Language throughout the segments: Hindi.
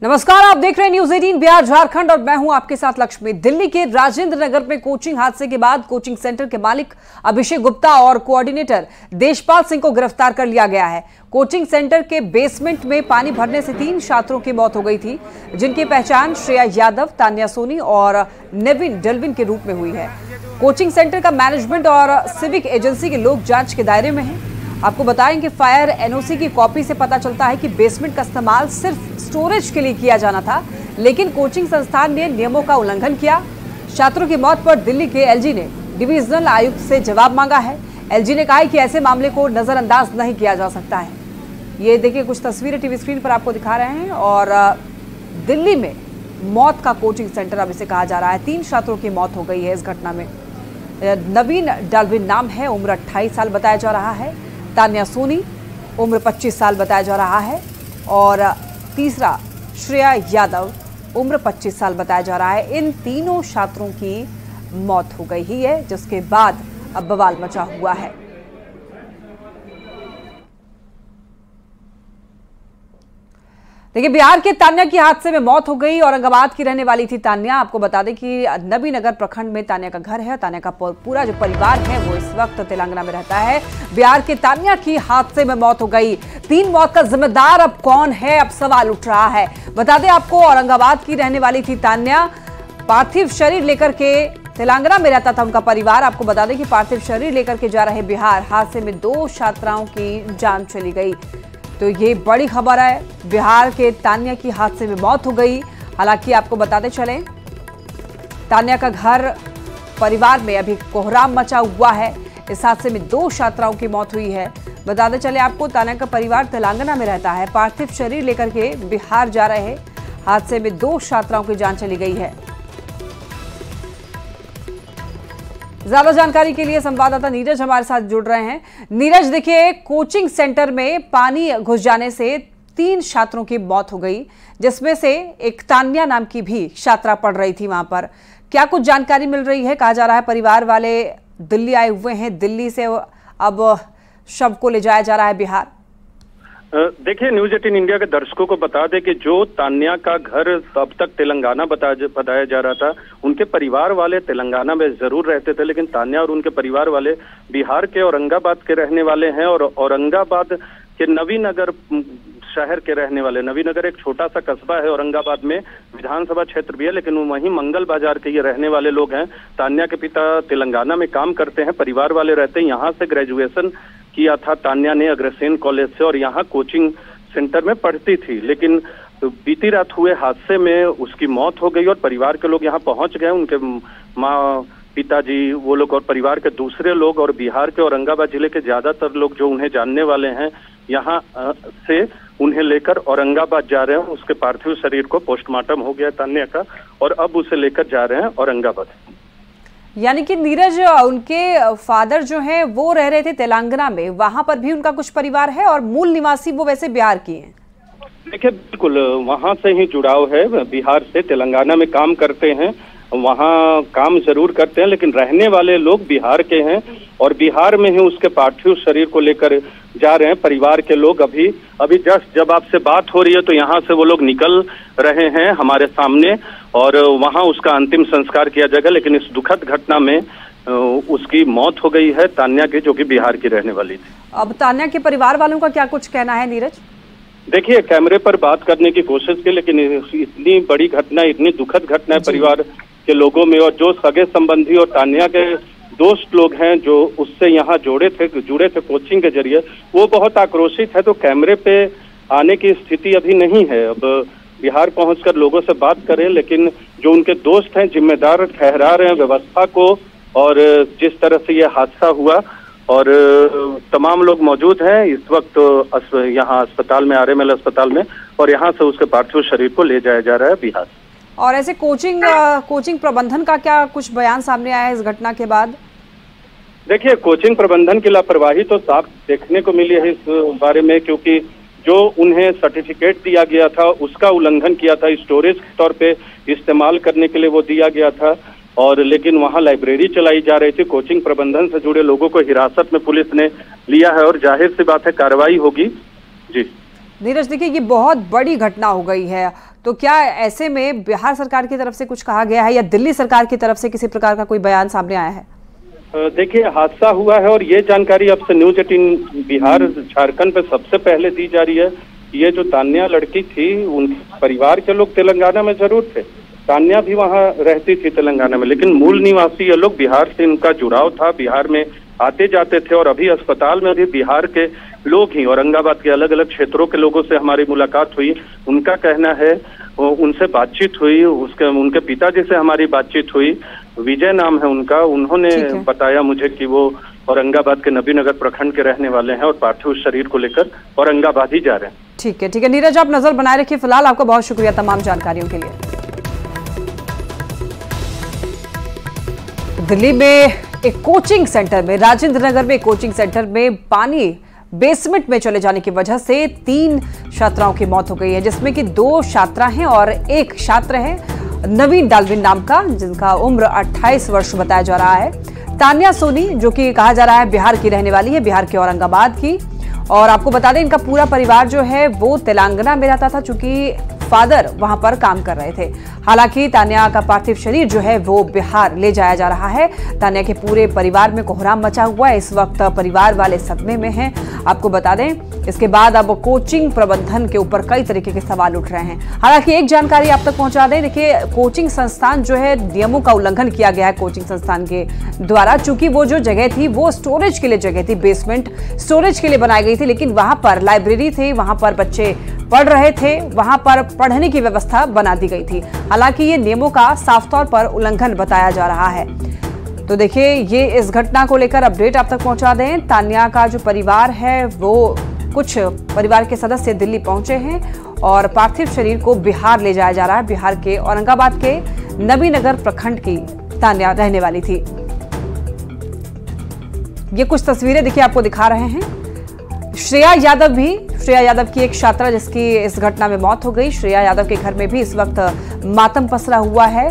नमस्कार, आप देख रहे हैं न्यूज 18 बिहार झारखंड और मैं हूं आपके साथ लक्ष्मी। दिल्ली के राजेंद्र नगर में कोचिंग हादसे के बाद कोचिंग सेंटर के मालिक अभिषेक गुप्ता और कोऑर्डिनेटर देशपाल सिंह को गिरफ्तार कर लिया गया है। कोचिंग सेंटर के बेसमेंट में पानी भरने से 3 छात्रों की मौत हो गई थी, जिनकी पहचान श्रेया यादव, तान्या सोनी और नेविन डलविन के रूप में हुई है। कोचिंग सेंटर का मैनेजमेंट और सिविक एजेंसी के लोग जांच के दायरे में हैं। आपको बताएं कि फायर एनओसी की कॉपी से पता चलता है कि बेसमेंट का इस्तेमाल सिर्फ स्टोरेज के लिए किया जाना था, लेकिन कोचिंग संस्थान ने नियमों का उल्लंघन किया। छात्रों की मौत पर दिल्ली के एलजी ने डिविजनल आयुक्त से जवाब मांगा है। एलजी ने कहा है कि ऐसे मामले को नजरअंदाज नहीं किया जा सकता है। ये देखिए, कुछ तस्वीरें टीवी स्क्रीन पर आपको दिखा रहे हैं और दिल्ली में मौत का कोचिंग सेंटर अब इसे कहा जा रहा है। 3 छात्रों की मौत हो गई है इस घटना में। नवीन डलविन नाम है, उम्र 28 साल बताया जा रहा है। तान्या सोनी उम्र 25 साल बताया जा रहा है और तीसरा श्रेया यादव उम्र 25 साल बताया जा रहा है। इन तीनों छात्रों की मौत हो गई ही है, जिसके बाद अब बवाल मचा हुआ है। देखिए, बिहार के तान्या की हादसे में मौत हो गई। औरंगाबाद की रहने वाली थी तान्या। आपको बता दें कि नबीनगर प्रखंड में तान्या का घर है। तान्या का पूरा जो परिवार है वो इस वक्त तेलंगाना में रहता है। बिहार के तान्या की हादसे में मौत हो गई। 3 मौत का जिम्मेदार अब कौन है, अब सवाल उठ रहा है। बता दें आपको, औरंगाबाद की रहने वाली थी तान्या। पार्थिव शरीर लेकर के तेलंगाना में रहता था उनका परिवार। आपको बता दें कि पार्थिव शरीर लेकर के जा रहे बिहार, हादसे में 2 छात्राओं की जान चली गई। तो ये बड़ी खबर है, बिहार के तान्या की हादसे में मौत हो गई। हालांकि आपको बताते चलें, तान्या का घर परिवार में अभी कोहराम मचा हुआ है। इस हादसे में 2 छात्राओं की मौत हुई है। बताते चले आपको, तान्या का परिवार तेलंगाना में रहता है। पार्थिव शरीर लेकर के बिहार जा रहे हादसे में 2 छात्राओं की जान चली गई है। ज्यादा जानकारी के लिए संवाददाता नीरज हमारे साथ जुड़ रहे हैं। नीरज, देखिए, कोचिंग सेंटर में पानी घुस जाने से 3 छात्रों की मौत हो गई, जिसमें से एक तान्या नाम की भी छात्रा पढ़ रही थी वहां पर। क्या कुछ जानकारी मिल रही है? कहा जा रहा है परिवार वाले दिल्ली आए हुए हैं, दिल्ली से अब शव को ले जाया जा रहा है बिहार। देखिए, न्यूज 18 इंडिया के दर्शकों को बता दें कि जो तान्या का घर अब तक तेलंगाना बताया जा रहा था, उनके परिवार वाले तेलंगाना में जरूर रहते थे, लेकिन तान्या और उनके परिवार वाले बिहार के औरंगाबाद के रहने वाले हैं और औरंगाबाद के नवीनगर शहर के रहने वाले। नवीनगर एक छोटा सा कस्बा है औरंगाबाद में, विधानसभा क्षेत्र भी है, लेकिन वहीं मंगल बाजार के ये रहने वाले लोग हैं। तान्या के पिता तेलंगाना में काम करते हैं, परिवार वाले रहते हैं। यहाँ से ग्रेजुएशन किया था तान्या ने अग्रसेन कॉलेज से और यहाँ कोचिंग सेंटर में पढ़ती थी, लेकिन बीती रात हुए हादसे में उसकी मौत हो गई और परिवार के लोग यहाँ पहुंच गए। उनके माँ, पिताजी, वो लोग और परिवार के दूसरे लोग और बिहार के औरंगाबाद जिले के ज्यादातर लोग जो उन्हें जानने वाले हैं, यहाँ से उन्हें लेकर औरंगाबाद जा रहे हैं। उसके पार्थिव शरीर को पोस्टमार्टम हो गया तान्या का और अब उसे लेकर जा रहे हैं औरंगाबाद। यानी कि नीरज, उनके फादर जो हैं वो रह रहे थे तेलंगाना में, वहां पर भी उनका कुछ परिवार है और मूल निवासी वो वैसे बिहार की हैं। देखिए, बिल्कुल वहां से ही जुड़ाव है, बिहार से तेलंगाना में काम करते हैं, वहाँ काम जरूर करते हैं, लेकिन रहने वाले लोग बिहार के हैं और बिहार में ही उसके पार्थिव शरीर को लेकर जा रहे हैं परिवार के लोग। अभी जस्ट जब आपसे बात हो रही है तो यहाँ से वो लोग निकल रहे हैं हमारे सामने और वहाँ उसका अंतिम संस्कार किया जाएगा। लेकिन इस दुखद घटना में उसकी मौत हो गई है तान्या की, जो कि बिहार की रहने वाली थी। अब तान्या के परिवार वालों का क्या कुछ कहना है नीरज? देखिए, कैमरे पर बात करने की कोशिश की, लेकिन इतनी बड़ी घटना, इतनी दुखद घटना है परिवार के लोगों में, और जो सगे संबंधी और तान्या के दोस्त लोग हैं जो उससे यहाँ जुड़े थे कोचिंग के जरिए, वो बहुत आक्रोशित है। तो कैमरे पे आने की स्थिति अभी नहीं है। अब बिहार पहुंचकर लोगों से बात करें, लेकिन जो उनके दोस्त हैं जिम्मेदार ठहरा रहे हैं व्यवस्था को और जिस तरह से ये हादसा हुआ, और तमाम लोग मौजूद हैं इस वक्त यहाँ अस्पताल में, आरएमएल अस्पताल में, और यहाँ से उसके पार्थिव शरीर को ले जाया जा रहा है बिहार। और ऐसे कोचिंग प्रबंधन का क्या कुछ बयान सामने आया है इस घटना के बाद? देखिए, कोचिंग प्रबंधन की लापरवाही तो साफ देखने को मिली है इस बारे में, क्योंकि जो उन्हें सर्टिफिकेट दिया गया था उसका उल्लंघन किया था। स्टोरेज के तौर पे इस्तेमाल करने के लिए वो दिया गया था, और लेकिन वहाँ लाइब्रेरी चलाई जा रही थी। कोचिंग प्रबंधन से जुड़े लोगों को हिरासत में पुलिस ने लिया है और जाहिर सी बात है कार्रवाई होगी। जी नीरज, देखिए ये बहुत बड़ी घटना हो गई है। तो क्या ऐसे में बिहार सरकार की तरफ से कुछ कहा गया है या दिल्ली सरकार की तरफ से किसी प्रकार का कोई बयान सामने आया है? देखिए, हादसा हुआ है और ये जानकारी अब से न्यूज 18 बिहार झारखंड पे सबसे पहले दी जा रही है। ये जो तान्या लड़की थी, उनके परिवार के लोग तेलंगाना में जरूर थे, तान्या भी वहाँ रहती थी तेलंगाना में, लेकिन मूल निवासी ये लोग, बिहार से इनका जुड़ाव था, बिहार में आते जाते थे और अभी अस्पताल में भी बिहार के लोग ही, औरंगाबाद के अलग अलग क्षेत्रों के लोगों से हमारी मुलाकात हुई। उनका कहना है, उनसे बातचीत हुई, उनके पिताजी से हमारी बातचीत हुई, विजय नाम है उनका, उन्होंने बताया मुझे कि वो औरंगाबाद के नबीनगर प्रखंड के रहने वाले हैं और पार्थिव शरीर को लेकर औरंगाबाद ही जा रहे हैं। ठीक है नीरज, आप नजर बनाए रखिए। फिलहाल आपका बहुत शुक्रिया तमाम जानकारियों के लिए। दिल्ली में एक कोचिंग सेंटर में, राजेंद्र नगर में कोचिंग सेंटर में पानी बेसमेंट में चले जाने की वजह से 3 छात्राओं की मौत हो गई है, जिसमें कि 2 छात्रा हैं और एक छात्र है नवीन डाल्विन नाम का, जिनका उम्र 28 वर्ष बताया जा रहा है। तान्या सोनी, जो कि कहा जा रहा है बिहार की रहने वाली है, बिहार के औरंगाबाद की। और आपको बता दें, इनका पूरा परिवार जो है वो तेलंगाना में रहता था, चूंकि फादर वहां पर काम कर रहे थे। हालांकि तान्या का पार्थिव शरीर जो है वो बिहार ले जाया जा रहा है। तान्या के पूरे परिवार में कोहराम मचा हुआ है। इस वक्त परिवार वाले सदमे में हैं। आपको बता दें, इसके बाद अब कोचिंग प्रबंधन के ऊपर कई तरीके के सवाल उठ रहे हैं। हालांकि एक जानकारी आप तक पहुंचा दें, देखिए, कोचिंग संस्थान जो है, नियमों का उल्लंघन किया गया है कोचिंग संस्थान के द्वारा, चूंकि वो जो जगह थी वो स्टोरेज के लिए जगह थी, बेसमेंट स्टोरेज के लिए बनाई गई थी, लेकिन वहां पर लाइब्रेरी थी, वहां पर बच्चे पढ़ रहे थे, वहां पर पढ़ने की व्यवस्था बना दी गई थी। हालांकि ये नियमों का साफ तौर पर उल्लंघन बताया जा रहा है। तो देखिए, ये इस घटना को लेकर अपडेट आप तक पहुंचा दें। तान्या का जो परिवार है, वो कुछ परिवार के सदस्य दिल्ली पहुंचे हैं और पार्थिव शरीर को बिहार ले जाया जा रहा है। बिहार के औरंगाबाद के नबीनगर प्रखंड की तान्या रहने वाली थी। ये कुछ तस्वीरें देखिए आपको दिखा रहे हैं। श्रेया यादव की एक छात्रा जिसकी इस घटना में मौत हो गई। श्रेया यादव के घर में भी इस वक्त मातम पसरा हुआ है।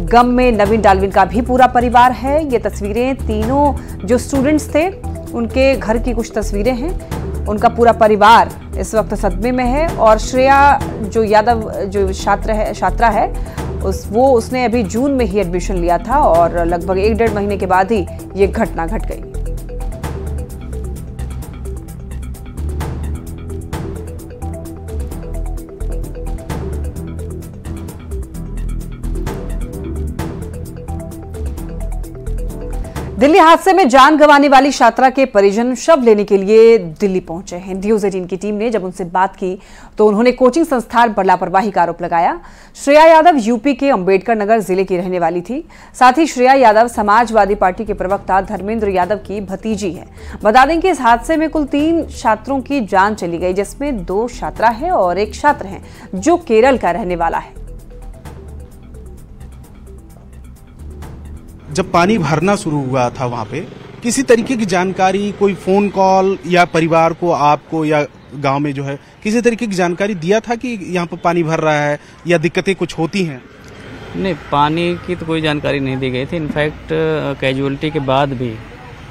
गम में नवीन डाल्विन का भी पूरा परिवार है। ये तस्वीरें तीनों जो स्टूडेंट्स थे उनके घर की कुछ तस्वीरें हैं। उनका पूरा परिवार इस वक्त सदमे में है। और श्रेया जो यादव जो छात्रा है उसने अभी जून में ही एडमिशन लिया था और लगभग 1-1.5 महीने के बाद ही ये घटना घट गई। दिल्ली हादसे में जान गंवाने वाली छात्रा के परिजन शव लेने के लिए दिल्ली पहुंचे हैं। न्यूज 18 की टीम ने जब उनसे बात की तो उन्होंने कोचिंग संस्थान पर लापरवाही का आरोप लगाया। श्रेया यादव यूपी के अंबेडकर नगर जिले की रहने वाली थी। साथ ही श्रेया यादव समाजवादी पार्टी के प्रवक्ता धर्मेंद्र यादव की भतीजी है। बता दें कि इस हादसे में कुल 3 छात्रों की जान चली गई, जिसमें 2 छात्रा है और एक छात्र है जो केरल का रहने वाला है। जब पानी भरना शुरू हुआ था वहाँ पे, किसी तरीके की जानकारी, कोई फोन कॉल या परिवार को, आपको या गांव में जो है किसी तरीके की जानकारी दिया था कि यहाँ पर पानी भर रहा है या दिक्कतें कुछ होती हैं? नहीं, पानी की तो कोई जानकारी नहीं दी गई थी। इनफैक्ट कैजुअलिटी के बाद भी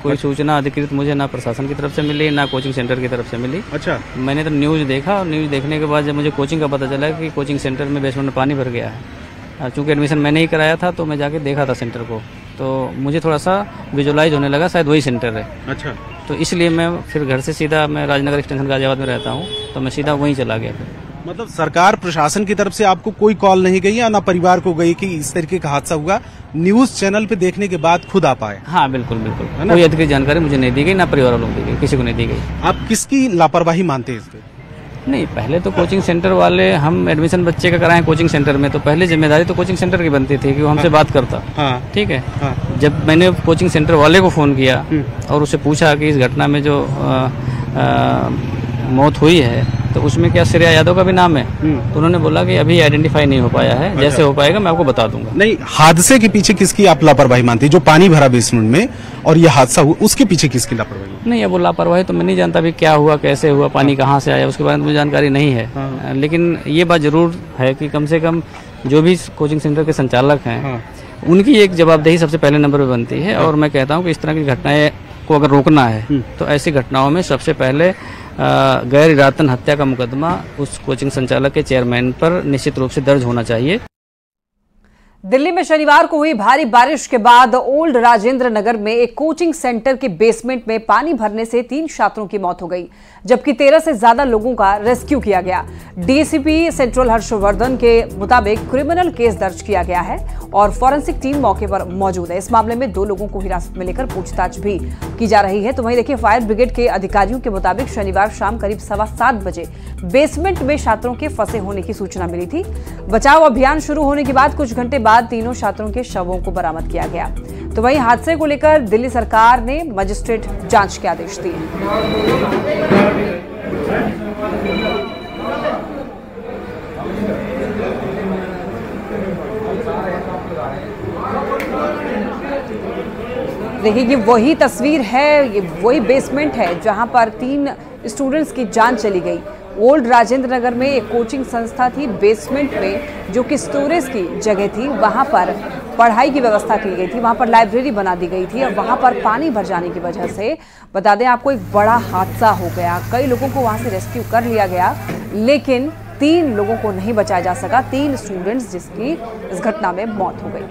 कोई सूचना अधिकृत मुझे ना प्रशासन की तरफ से मिली ना कोचिंग सेंटर की तरफ से मिली। अच्छा। मैंने तो न्यूज़ देखा और न्यूज़ देखने के बाद जब मुझे कोचिंग का पता चला कि कोचिंग सेंटर में बेसमेंट में पानी भर गया है, चूँकि एडमिशन मैंने ही कराया था तो मैं जाके देखा था सेंटर को, तो मुझे थोड़ा सा विजुअलाइज होने लगा शायद वही सेंटर है। अच्छा। तो इसलिए मैं फिर घर से सीधा, मैं राजनगर एक्सटेंशन गाजियाबाद में रहता हूँ, तो मैं सीधा वहीं चला गया। फिर मतलब सरकार प्रशासन की तरफ से आपको कोई कॉल नहीं गई या ना परिवार को गई कि इस तरीके का हादसा हुआ, न्यूज चैनल पे देखने के बाद खुद आ पाए? हाँ, बिल्कुल बिल्कुल, कोई अधिकृत जानकारी मुझे नहीं दी गई, ना परिवार वालों को दी गई, किसी को नहीं दी गई। आप किसकी लापरवाही मानते हैं इस पे? नहीं, पहले तो कोचिंग सेंटर वाले, हम एडमिशन बच्चे का कराएं कोचिंग सेंटर में तो पहले जिम्मेदारी तो कोचिंग सेंटर की बनती थी कि वो हमसे बात करता। हाँ। ठीक है। हाँ। जब मैंने कोचिंग सेंटर वाले को फ़ोन किया और उससे पूछा कि इस घटना में जो मौत हुई है तो उसमें क्या श्रेया यादव का भी नाम है, तो उन्होंने बोला कि अभी आइडेंटिफाई नहीं हो पाया है। अच्छा। जैसे हो पाएगा मैं आपको बता दूंगा। नहीं, हादसे के पीछे किसकी आप लापरवाही मानती है? जो पानी भरा बेसमेंट में और ये हादसा हुआ, उसके पीछे किसकी लापरवाही? नहीं, अब वो लापरवाही तो मैं नहीं जानता भी क्या हुआ, कैसे हुआ, पानी कहाँ से आया, उसके बारे में मुझे जानकारी नहीं है। हाँ। लेकिन ये बात जरूर है कि कम से कम जो भी कोचिंग सेंटर के संचालक हैं, हाँ, उनकी एक जवाबदेही सबसे पहले नंबर पर बनती है। और मैं कहता हूँ कि इस तरह की घटनाएं को अगर रोकना है तो ऐसी घटनाओं में सबसे पहले गैर इरादतन हत्या का मुकदमा उस कोचिंग संचालक के चेयरमैन पर निश्चित रूप से दर्ज होना चाहिए। दिल्ली में शनिवार को हुई भारी बारिश के बाद ओल्ड राजेंद्र नगर में एक कोचिंग सेंटर के बेसमेंट में पानी भरने से 3 छात्रों की मौत हो गई, जबकि 13 से ज्यादा लोगों का रेस्क्यू किया गया। डीसीपी सेंट्रल हर्षवर्धन के मुताबिक क्रिमिनल केस दर्ज किया गया है और फॉरेंसिक टीम मौके पर मौजूद है। इस मामले में 2 लोगों को हिरासत में लेकर पूछताछ भी की जा रही है। तो वहीं देखिए, फायर ब्रिगेड के अधिकारियों के मुताबिक शनिवार शाम करीब 7:15 बजे बेसमेंट में छात्रों के फंसे होने की सूचना मिली थी। बचाव अभियान शुरू होने के बाद कुछ घंटे बाद तीनों छात्रों के शवों को बरामद किया गया। तो वहीं हादसे को लेकर दिल्ली सरकार ने मजिस्ट्रेट जांच के आदेश दिए। देखिए, ये वही तस्वीर है, ये वही बेसमेंट है जहां पर 3 स्टूडेंट्स की जान चली गई। ओल्ड राजेंद्र नगर में एक कोचिंग संस्था थी, बेसमेंट में जो कि स्टोरेज की जगह थी, वहां पर पढ़ाई की व्यवस्था की गई थी, वहां पर लाइब्रेरी बना दी गई थी और वहां पर पानी भर जाने की वजह से बता दें आपको एक बड़ा हादसा हो गया। कई लोगों को वहां से रेस्क्यू कर लिया गया, लेकिन 3 लोगों को नहीं बचाया जा सका। 3 स्टूडेंट्स जिसकी इस घटना में मौत हो गई।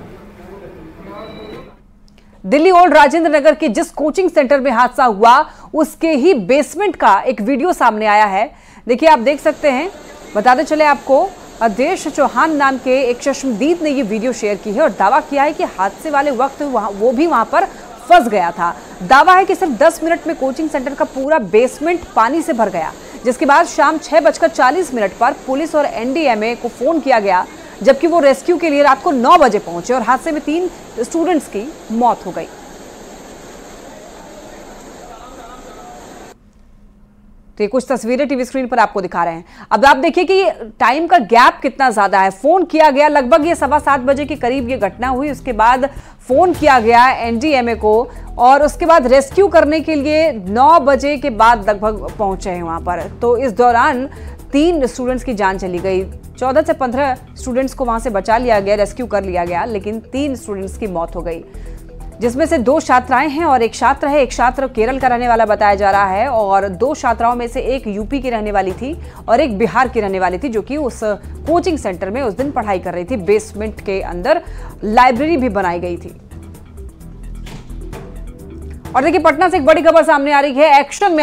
दिल्ली ओल्ड राजेंद्र नगर के जिस कोचिंग सेंटर में हादसा हुआ उसके ही बेसमेंट का एक वीडियो सामने आया है। देखिए, आप देख सकते हैं। बताते चले आपको, अदेश चौहान नाम के एक चश्मदीद ने ये वीडियो शेयर की है और दावा किया है कि हादसे वाले वक्त वो भी वहां पर फंस गया था। दावा है कि सिर्फ 10 मिनट में कोचिंग सेंटर का पूरा बेसमेंट पानी से भर गया, जिसके बाद शाम 6:40 पर पुलिस और एनडीएमए को फोन किया गया, जबकि वो रेस्क्यू के लिए रात को 9 बजे पहुंचे और हादसे में 3 स्टूडेंट्स की मौत हो गई। तो ये कुछ तस्वीरें टीवी स्क्रीन पर आपको दिखा रहे हैं। अब आप देखिए कि टाइम का गैप कितना ज्यादा है। फोन किया गया लगभग ये 7:15 बजे के करीब ये घटना हुई, उसके बाद फोन किया गया एनडीएमए को और उसके बाद रेस्क्यू करने के लिए 9 बजे के बाद लगभग पहुंचे हैं वहां पर। तो इस दौरान 3 स्टूडेंट्स की जान चली गई। 14 से 15 स्टूडेंट्स को वहां से बचा लिया गया, रेस्क्यू कर लिया गया, लेकिन 3 स्टूडेंट्स की मौत हो गई, जिसमें से 2 छात्राएं हैं और एक छात्र है। एक छात्र केरल का रहने वाला बताया जा रहा है और 2 छात्राओं में से एक यूपी की रहने वाली थी और एक बिहार की रहने वाली थी, जो कि उस कोचिंग सेंटर में उस दिन पढ़ाई कर रही थी। बेसमेंट के अंदर लाइब्रेरी भी बनाई गई थी। और देखिए, पटना से एक बड़ी खबर सामने आ रही है। एक्शन में